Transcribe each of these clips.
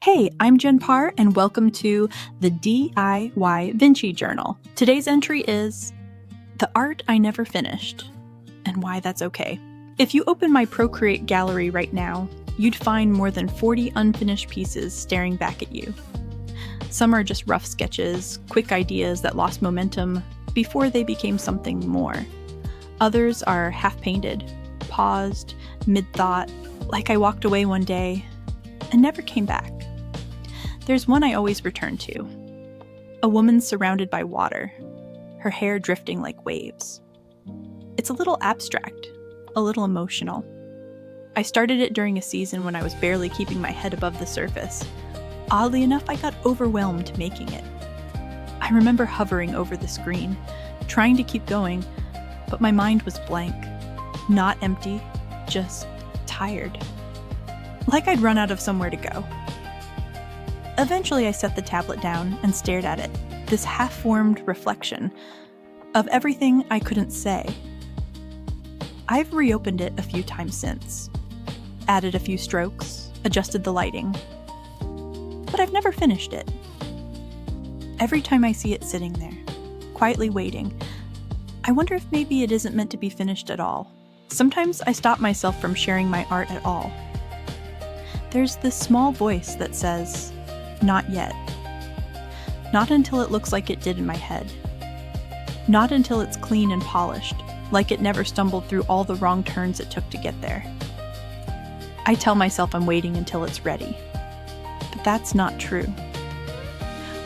Hey, I'm Jen Parr, and welcome to the DIY Vinci Journal. Today's entry is The Art I Never Finished, and why that's okay. If you open my Procreate gallery right now, you'd find more than 40 unfinished pieces staring back at you. Some are just rough sketches, quick ideas that lost momentum before they became something more. Others are half-painted, paused, mid-thought, like I walked away one day and never came back. There's one I always return to. A woman surrounded by water, her hair drifting like waves. It's a little abstract, a little emotional. I started it during a season when I was barely keeping my head above the surface. Oddly enough, I got overwhelmed making it. I remember hovering over the screen, trying to keep going, but my mind was blank. Not empty, just tired. Like I'd run out of somewhere to go. Eventually, I set the tablet down and stared at it, this half-formed reflection of everything I couldn't say. I've reopened it a few times since, added a few strokes, adjusted the lighting, but I've never finished it. Every time I see it sitting there, quietly waiting, I wonder if maybe it isn't meant to be finished at all. Sometimes I stop myself from sharing my art at all. There's this small voice that says, "Not yet. Not until it looks like it did in my head. Not until it's clean and polished, like it never stumbled through all the wrong turns it took to get there." I tell myself I'm waiting until it's ready, but that's not true.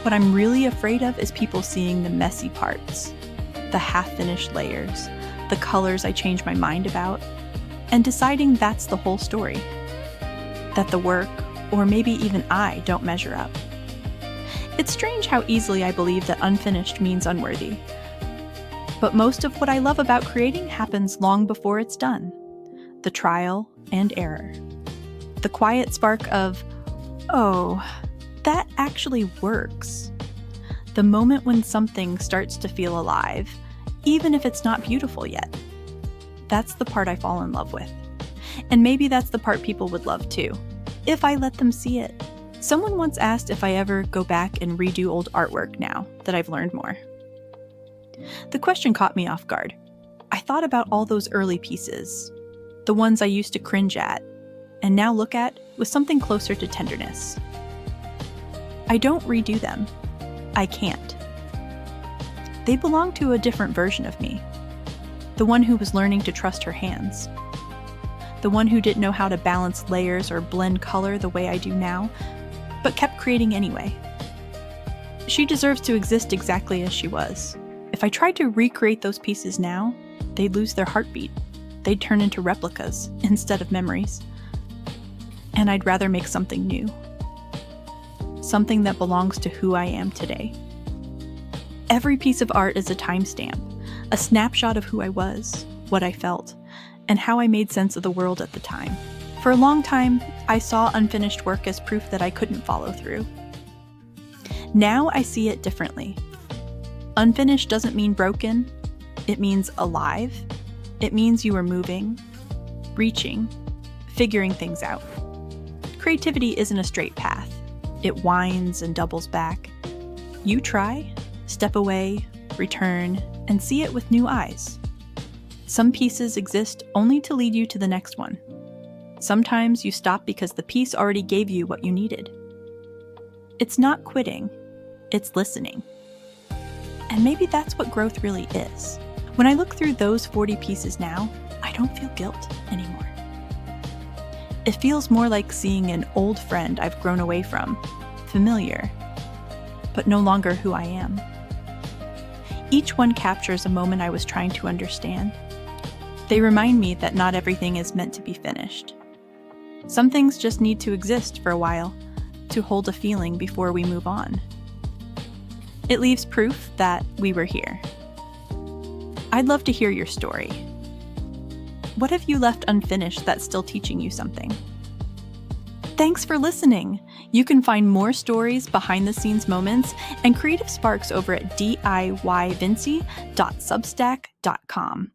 What I'm really afraid of is people seeing the messy parts, the half-finished layers, the colors I change my mind about, and deciding that's the whole story. That the work, or maybe even I, don't measure up. It's strange how easily I believe that unfinished means unworthy. But most of what I love about creating happens long before it's done. The trial and error. The quiet spark of, oh, that actually works. The moment when something starts to feel alive, even if it's not beautiful yet. That's the part I fall in love with. And maybe that's the part people would love too, if I let them see it. Someone once asked if I ever go back and redo old artwork now that I've learned more. The question caught me off guard. I thought about all those early pieces, the ones I used to cringe at, and now look at with something closer to tenderness. I don't redo them. I can't. They belong to a different version of me. The one who was learning to trust her hands. The one who didn't know how to balance layers or blend color the way I do now, but kept creating anyway. She deserves to exist exactly as she was. If I tried to recreate those pieces now, they'd lose their heartbeat. They'd turn into replicas instead of memories. And I'd rather make something new. Something that belongs to who I am today. Every piece of art is a timestamp, a snapshot of who I was, what I felt, and how I made sense of the world at the time. For a long time, I saw unfinished work as proof that I couldn't follow through. Now I see it differently. Unfinished doesn't mean broken. It means alive. It means you are moving, reaching, figuring things out. Creativity isn't a straight path. It winds and doubles back. You try, step away, return, and see it with new eyes. Some pieces exist only to lead you to the next one. Sometimes you stop because the piece already gave you what you needed. It's not quitting, it's listening. And maybe that's what growth really is. When I look through those 40 pieces now, I don't feel guilt anymore. It feels more like seeing an old friend I've grown away from, familiar, but no longer who I am. Each one captures a moment I was trying to understand. They remind me that not everything is meant to be finished. Some things just need to exist for a while, to hold a feeling before we move on. It leaves proof that we were here. I'd love to hear your story. What have you left unfinished that's still teaching you something? Thanks for listening! You can find more stories, behind-the-scenes moments, and creative sparks over at DIYvinci.substack.com.